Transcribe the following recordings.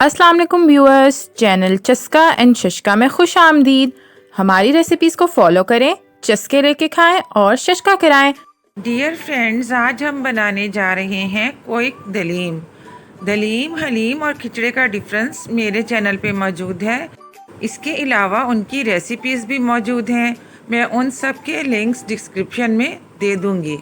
अस्सलाम वालेकुम viewers, channel चस्का एंड शशका में खुश आमदीद। हमारी रेसिपीज़ को फॉलो करें, चस्के लेके खाएं और शशका कराएं। डियर फ्रेंड्स, आज हम बनाने जा रहे हैं क्विक दलीम। दलीम, हलीम और खिचड़े का डिफरेंस मेरे चैनल पे मौजूद है। इसके अलावा उनकी रेसिपीज़ भी मौजूद हैं। मैं उन सब के लिंक्स डिस्क्रिप्शन में दे दूँगी।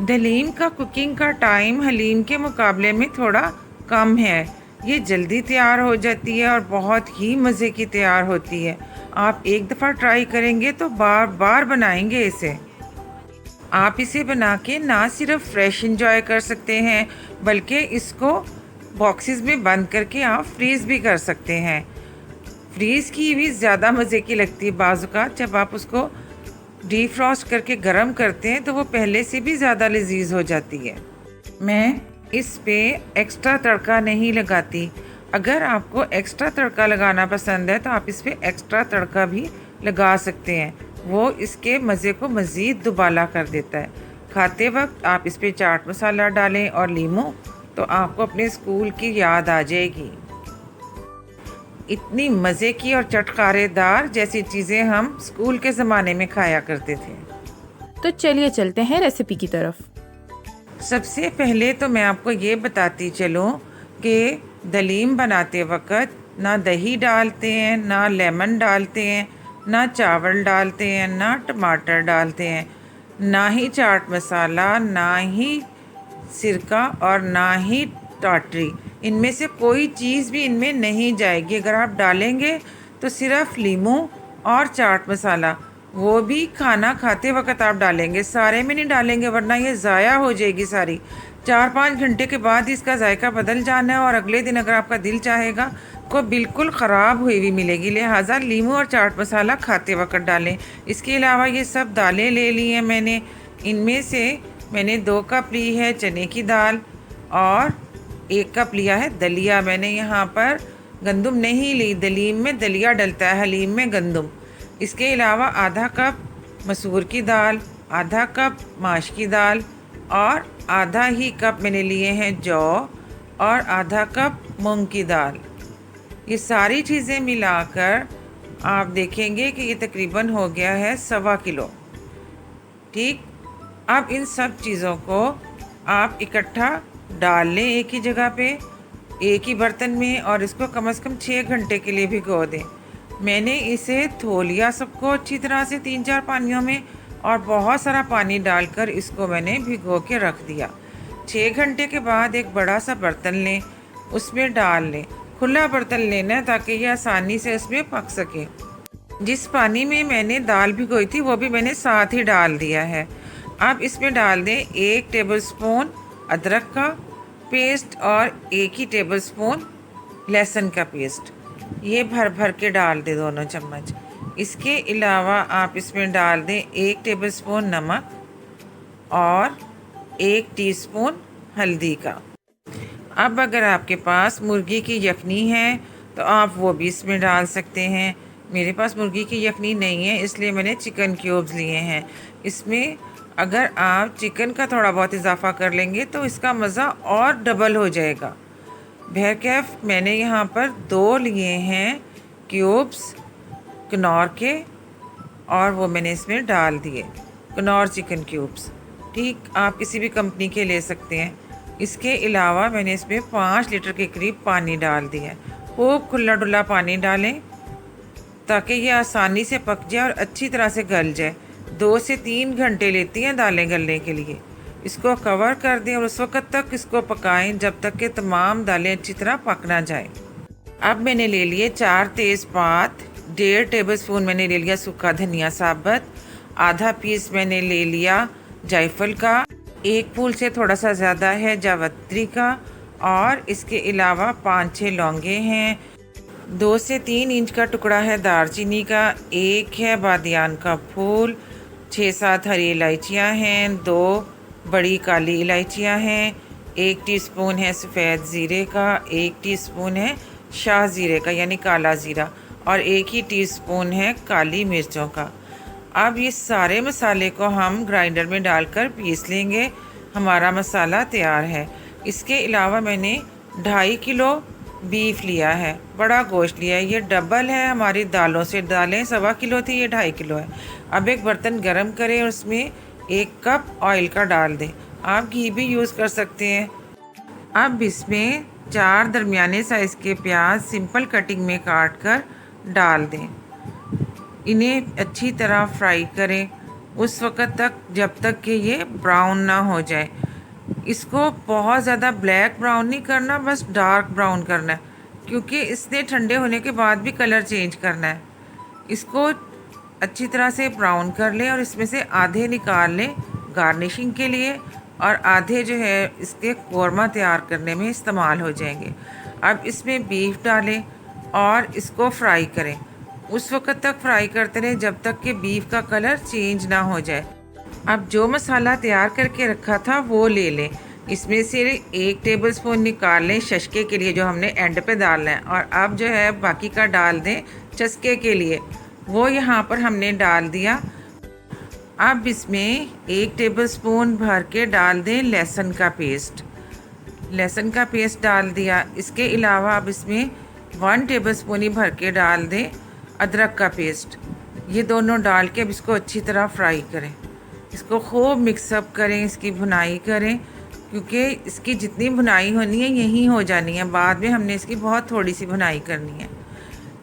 दलीम का कुकिंग का टाइम हलीम के मुकाबले में थोड़ा कम है। ये जल्दी तैयार हो जाती है और बहुत ही मज़े की तैयार होती है। आप एक दफ़ा ट्राई करेंगे तो बार बार बनाएंगे इसे। आप इसे बना के ना सिर्फ फ्रेश इंजॉय कर सकते हैं, बल्कि इसको बॉक्सेस में बंद करके आप फ्रीज़ भी कर सकते हैं। फ्रीज़ की भी ज़्यादा मज़े की लगती है बाज़-औक़ात। जब आप उसको डीफ्रॉस्ट करके गरम करते हैं तो वो पहले से भी ज़्यादा लजीज हो जाती है। मैं इस पे एक्स्ट्रा तड़का नहीं लगाती। अगर आपको एक्स्ट्रा तड़का लगाना पसंद है तो आप इस पे एक्स्ट्रा तड़का भी लगा सकते हैं। वो इसके मज़े को मज़ीद दुबाला कर देता है। खाते वक्त आप इस पे चाट मसाला डालें और लीमू, तो आपको अपने स्कूल की याद आ जाएगी। इतनी मज़े की और चटखारेदार जैसी चीज़ें हम स्कूल के ज़माने में खाया करते थे। तो चलिए चलते हैं रेसिपी की तरफ। सबसे पहले तो मैं आपको ये बताती चलूँ कि दलीम बनाते वक्त ना दही डालते हैं, ना लेमन डालते हैं, ना चावल डालते हैं, ना टमाटर डालते हैं, ना ही चाट मसाला, ना ही सिरका और ना ही टाटरी। इनमें से कोई चीज़ भी इनमें नहीं जाएगी। अगर आप डालेंगे तो सिर्फ लीमू और चाट मसाला, वो भी खाना खाते वक्त आप डालेंगे, सारे में नहीं डालेंगे वरना ये ज़ाया हो जाएगी सारी। 4-5 घंटे के बाद इसका जायका बदल जाना है और अगले दिन अगर आपका दिल चाहेगा को बिल्कुल ख़राब हुई हुई मिलेगी। लिहाजा लीमू और चाट मसाला खाते वक्त डालें। इसके अलावा ये सब दालें ले ली हैं मैंने। इनमें से मैंने 2 कप ली है चने की दाल और 1 कप लिया है दलिया। मैंने यहाँ पर गंदम नहीं ली, दलीम में दलिया डलता है, हलीम में गंदम। इसके अलावा आधा कप मसूर की दाल, आधा कप माश की दाल और आधा ही कप मैंने लिए हैं जौ और आधा कप मूंग की दाल। ये सारी चीज़ें मिलाकर आप देखेंगे कि ये तकरीबन हो गया है 1.25 किलो। ठीक, अब इन सब चीज़ों को आप इकट्ठा डाल लें एक ही जगह पे, एक ही बर्तन में, और इसको कम से कम 6 घंटे के लिए भिगो दें। मैंने इसे धो लिया सबको अच्छी तरह से 3-4 पानियों में, और बहुत सारा पानी डालकर इसको मैंने भिगो के रख दिया। 6 घंटे के बाद एक बड़ा सा बर्तन लें, उसमें डाल लें। खुला बर्तन लेना है ताकि ये आसानी से उसमें पक सके। जिस पानी में मैंने दाल भिगोई थी वो भी मैंने साथ ही डाल दिया है। अब इसमें डाल दें 1 टेबलस्पून अदरक का पेस्ट और 1 ही टेबलस्पून लहसुन का पेस्ट। ये भर भर के डाल दें 2 चम्मच। इसके अलावा आप इसमें डाल दें 1 टेबलस्पून नमक और 1 टीस्पून हल्दी का। अब अगर आपके पास मुर्गी की यखनी है तो आप वो भी इसमें डाल सकते हैं। मेरे पास मुर्गी की यखनी नहीं है, इसलिए मैंने चिकन क्यूब्स लिए हैं। इसमें अगर आप चिकन का थोड़ा बहुत इजाफा कर लेंगे तो इसका मज़ा और डबल हो जाएगा। बहरकैफ मैंने यहाँ पर 2 लिए हैं क्यूब्स कनौर के, और वो मैंने इसमें डाल दिए, कनौर चिकन क्यूब्स। ठीक, आप किसी भी कंपनी के ले सकते हैं। इसके अलावा मैंने इसमें 5 लीटर के करीब पानी डाल दिया है। खूब खुला डुला पानी डालें ताकि ये आसानी से पक जाए और अच्छी तरह से गल जाए। 2 से 3 घंटे लेती हैं दालें गलने के लिए। इसको कवर कर दें और उस वक्त तक इसको पकाएं जब तक कि तमाम दालें अच्छी तरह पक ना जाए। अब मैंने ले लिए 4 तेज़पात, 1.5 टेबलस्पून मैंने ले लिया सूखा धनिया साबुत, आधा पीस मैंने ले लिया जायफल का, 1 फूल से थोड़ा सा ज़्यादा है जावित्री का, और इसके अलावा 5-6 लौंगे हैं, 2 से 3 इंच का टुकड़ा है दालचीनी का, 1 है बादियान का फूल, 6-7 हरी इलायचियाँ हैं, 2 बड़ी काली इलायचियाँ हैं, 1 टीस्पून है सफ़ेद ज़ीरे का, 1 टीस्पून है शाह ज़ीरे का यानी काला ज़ीरा, और 1 ही टीस्पून है काली मिर्चों का। अब ये सारे मसाले को हम ग्राइंडर में डालकर पीस लेंगे। हमारा मसाला तैयार है। इसके अलावा मैंने 2.5 किलो बीफ लिया है, बड़ा गोश्त लिया है। ये डबल है हमारी दालों से। दालें 1.25 किलो थी, ये 2.5 किलो है। अब एक बर्तन गरम करें और उसमें 1 कप ऑयल का डाल दें। आप घी भी यूज़ कर सकते हैं। अब इसमें 4 दरमियाने साइज़ के प्याज सिंपल कटिंग में काट कर डाल दें। इन्हें अच्छी तरह फ्राई करें उस वक़्त तक जब तक कि ये ब्राउन ना हो जाए। इसको बहुत ज़्यादा ब्लैक ब्राउन नहीं करना, बस डार्क ब्राउन करना है, क्योंकि इसने ठंडे होने के बाद भी कलर चेंज करना है। इसको अच्छी तरह से ब्राउन कर लें और इसमें से आधे निकाल लें गार्निशिंग के लिए, और आधे जो है इसके कौरमा तैयार करने में इस्तेमाल हो जाएंगे। अब इसमें बीफ डालें और इसको फ्राई करें। उस वक़्त तक फ्राई करते रहें जब तक कि बीफ का कलर चेंज ना हो जाए। अब जो मसाला तैयार करके रखा था वो ले लें। इसमें से 1 टेबलस्पून निकाल लें शशके के लिए, जो हमने एंड पे डालना है, और अब जो है बाकी का डाल दें चस्के के लिए। वो यहाँ पर हमने डाल दिया। अब इसमें 1 टेबलस्पून भर के डाल दें लहसुन का पेस्ट। लहसुन का पेस्ट डाल दिया। इसके अलावा अब इसमें 1 टेबलस्पून ही भर के डाल दें अदरक का पेस्ट। ये दोनों डाल के अब इसको अच्छी तरह फ्राई करें। इसको खूब मिक्सअप करें, इसकी भुनाई करें, क्योंकि इसकी जितनी भुनाई होनी है यही हो जानी है। बाद में हमने इसकी बहुत थोड़ी सी भुनाई करनी है।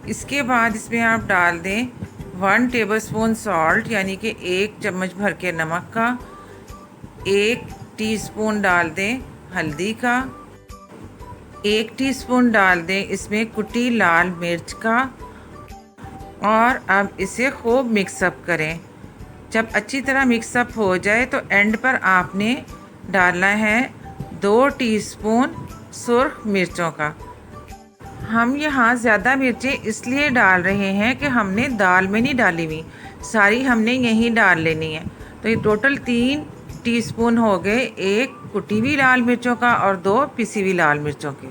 इसके बाद इसमें आप डाल दें 1 टेबलस्पून सॉल्ट, यानी कि 1 चम्मच भर के नमक का। 1 टीस्पून डाल दें हल्दी का। 1 टीस्पून डाल दें इसमें कुटी लाल मिर्च का। और अब इसे खूब मिक्सअप करें। जब अच्छी तरह मिक्सअप हो जाए तो एंड पर आपने डालना है 2 टीस्पून सुर्ख मिर्चों का। हम यहाँ ज़्यादा मिर्चें इसलिए डाल रहे हैं कि हमने दाल में नहीं डाली हुई, सारी हमने यहीं डाल लेनी है। तो ये टोटल 3 टीस्पून हो गए, 1 कुटी हुई लाल मिर्चों का और 2 पिसी हुई लाल मिर्चों के।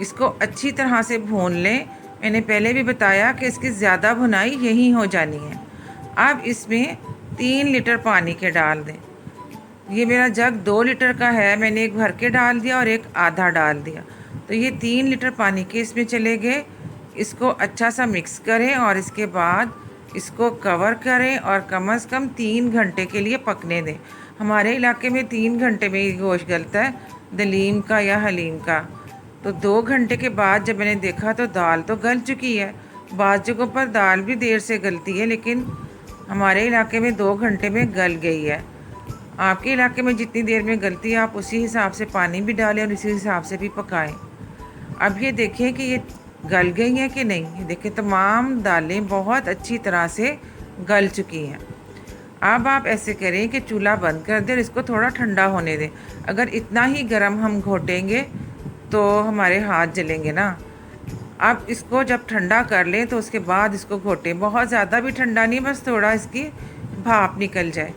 इसको अच्छी तरह से भून लें। मैंने पहले भी बताया कि इसकी ज़्यादा भुनाई यहीं हो जानी है। अब इसमें 3 लीटर पानी के डाल दें। ये मेरा जग 2 लीटर का है, मैंने 1 भर के डाल दिया और 1 आधा डाल दिया, तो ये 3 लीटर पानी के इसमें चले गए। इसको अच्छा सा मिक्स करें और इसके बाद इसको कवर करें और कम से कम 3 घंटे के लिए पकने दें। हमारे इलाके में 3 घंटे में ही गोश्त गलता है, दलीम का या हलीम का। तो 2 घंटे के बाद जब मैंने देखा तो दाल तो गल चुकी है। बाज़ जगहों पर दाल भी देर से गलती है, लेकिन हमारे इलाके में 2 घंटे में गल गई है। आपके इलाके में जितनी देर में गलती है आप उसी हिसाब से पानी भी डालें और उसी हिसाब से भी पकाएं। अब ये देखें कि ये गल गई हैं कि नहीं। ये देखें तमाम दालें बहुत अच्छी तरह से गल चुकी हैं। अब आप ऐसे करें कि चूल्हा बंद कर दें और इसको थोड़ा ठंडा होने दें। अगर इतना ही गर्म हम घोटेंगे तो हमारे हाथ जलेंगे ना। अब इसको जब ठंडा कर लें तो उसके बाद इसको घोटें। बहुत ज़्यादा भी ठंडा नहीं, बस थोड़ा इसकी भाप निकल जाए।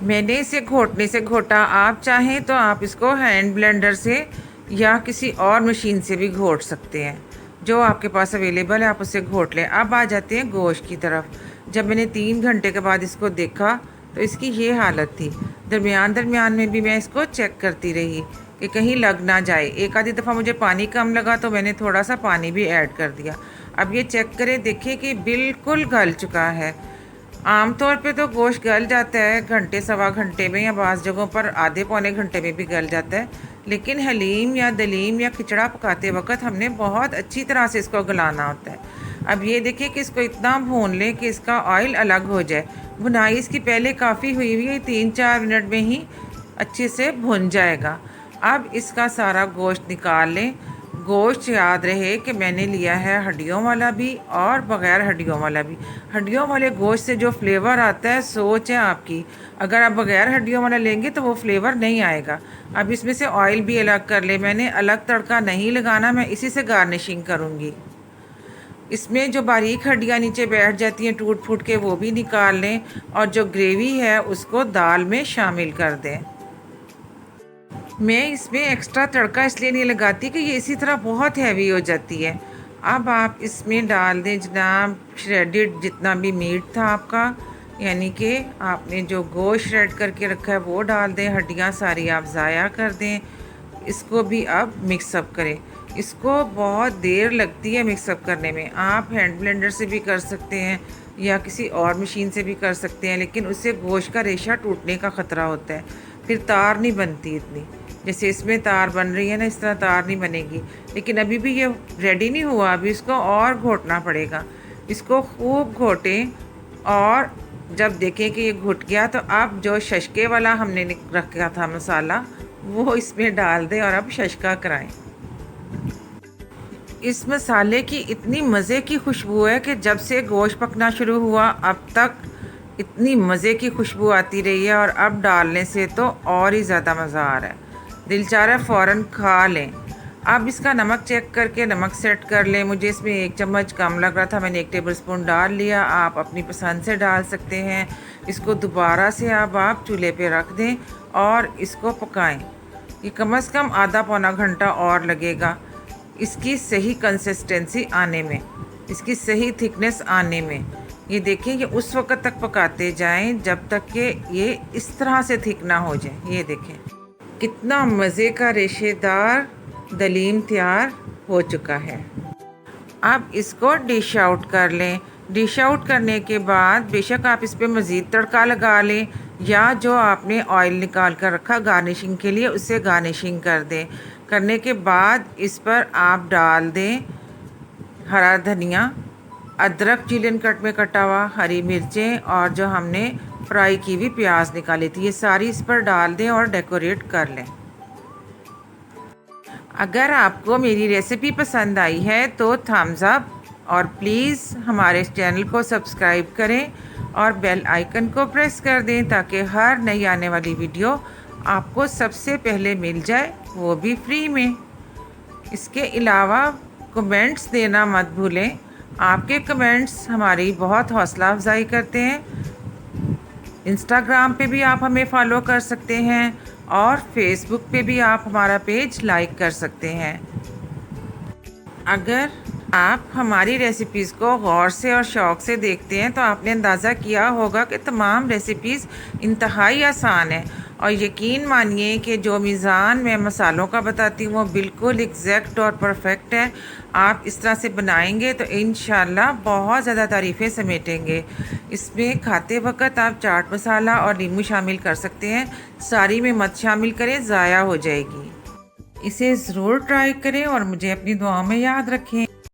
मैंने इसे घोटने से घोटा। आप चाहें तो आप इसको हैंड ब्लेंडर से या किसी और मशीन से भी घोट सकते हैं, जो आपके पास अवेलेबल है आप उससे घोट लें। अब आ जाते हैं गोश्त की तरफ। जब मैंने 3 घंटे के बाद इसको देखा तो इसकी ये हालत थी। दरमियान में भी मैं इसको चेक करती रही कि कहीं लग ना जाए। एक आधी दफ़ा मुझे पानी कम लगा तो मैंने थोड़ा सा पानी भी ऐड कर दिया। अब ये चेक करें, देखें कि बिल्कुल गल चुका है। आमतौर पे तो गोश्त गल जाता है घंटे सवा घंटे में, या बाज़ जगहों पर आधे पौने घंटे में भी गल जाता है, लेकिन हलीम या दलीम या खिचड़ा पकाते वक्त हमने बहुत अच्छी तरह से इसको गलाना होता है। अब ये देखिए कि इसको इतना भून लें कि इसका ऑयल अलग हो जाए। भुनाई इसकी पहले काफ़ी हुई हुई है, 3-4 मिनट में ही अच्छे से भुन जाएगा। अब इसका सारा गोश्त निकाल लें। गोश्त याद रहे कि मैंने लिया है हड्डियों वाला भी और बग़ैर हड्डियों वाला भी। हड्डियों वाले गोश्त से जो फ्लेवर आता है सोच है आपकी, अगर आप बग़ैर हड्डियों वाला लेंगे तो वो फ्लेवर नहीं आएगा। अब इसमें से ऑयल भी अलग कर ले। मैंने अलग तड़का नहीं लगाना, मैं इसी से गार्निशिंग करूँगी। इसमें जो बारीक हड्डियाँ नीचे बैठ जाती हैं टूट फूट के, वो भी निकाल लें और जो ग्रेवी है उसको दाल में शामिल कर दें। मैं इसमें एक्स्ट्रा तड़का इसलिए नहीं लगाती कि ये इसी तरह बहुत हैवी हो जाती है। अब आप इसमें डाल दें जनाब श्रेडेड जितना भी मीट था आपका, यानी कि आपने जो गोश्त श्रेड करके रखा है वो डाल दें। हड्डियाँ सारी आप ज़ाया कर दें। इसको भी अब मिक्सअप करें। इसको बहुत देर लगती है मिक्सअप करने में। आप हैंड ब्लेंडर से भी कर सकते हैं या किसी और मशीन से भी कर सकते हैं, लेकिन उससे गोश्त का रेशा टूटने का ख़तरा होता है, फिर तार नहीं बनती इतनी। जैसे इसमें तार बन रही है ना, इस तरह तार नहीं बनेगी। लेकिन अभी भी ये रेडी नहीं हुआ, अभी इसको और घोटना पड़ेगा। इसको खूब घोटें और जब देखें कि ये घुट गया तो अब जो शशके वाला हमने रखा था मसाला वो इसमें डाल दें और अब शशका कराएं। इस मसाले की इतनी मज़े की खुशबू है कि जब से गोश्त पकना शुरू हुआ अब तक इतनी मज़े की खुशबू आती रही है, और अब डालने से तो और ही ज़्यादा मज़ा आ रहा है। दिल चाह रहा है फ़ौरन खा लें। अब इसका नमक चेक करके नमक सेट कर लें। मुझे इसमें 1 चम्मच कम लग रहा था, मैंने 1 टेबलस्पून डाल लिया। आप अपनी पसंद से डाल सकते हैं। इसको दोबारा से अब आप चूल्हे पे रख दें और इसको पकाएं। ये कम से कम आधा पौना घंटा और लगेगा इसकी सही कंसिस्टेंसी आने में, इसकी सही थिकनेस आने में। ये देखें कि उस वक्त तक पकाते जाएं जब तक कि ये इस तरह से थिक ना हो जाए। ये देखें कितना मज़े का रेशेदार दलीम तैयार हो चुका है। अब इसको डिश आउट कर लें। डिश आउट करने के बाद बेशक आप इस पर मज़ीद तड़का लगा लें या जो आपने ऑयल निकाल कर रखा गार्निशिंग के लिए उससे गार्निशिंग कर दें। करने के बाद इस पर आप डाल दें हरा धनिया, अदरक जुलियन कट में कटा हुआ, हरी मिर्चें और जो हमने फ्राई की हुई प्याज निकाली थी, ये सारी इस पर डाल दें और डेकोरेट कर लें। अगर आपको मेरी रेसिपी पसंद आई है तो थम्स अप, और प्लीज़ हमारे चैनल को सब्सक्राइब करें और बेल आइकन को प्रेस कर दें ताकि हर नई आने वाली वीडियो आपको सबसे पहले मिल जाए, वो भी फ्री में। इसके अलावा कमेंट्स देना मत भूलें। आपके कमेंट्स हमारी बहुत हौसला अफजाई करते हैं। इंस्टाग्राम पे भी आप हमें फॉलो कर सकते हैं और फेसबुक पे भी आप हमारा पेज लाइक कर सकते हैं। अगर आप हमारी रेसिपीज़ को गौर से और शौक़ से देखते हैं तो आपने अंदाज़ा किया होगा कि तमाम रेसिपीज़ इंतहाई आसान है, और यकीन मानिए कि जो मीज़ान मैं मसालों का बताती हूँ वो बिल्कुल एग्जैक्ट और परफेक्ट है। आप इस तरह से बनाएंगे तो इंशाल्लाह बहुत ज़्यादा तारीफ़ें समेटेंगे। इसमें खाते वक्त आप चाट मसाला और नींबू शामिल कर सकते हैं, सारी में मत शामिल करें, ज़ाया हो जाएगी। इसे ज़रूर ट्राई करें और मुझे अपनी दुआओं में याद रखें।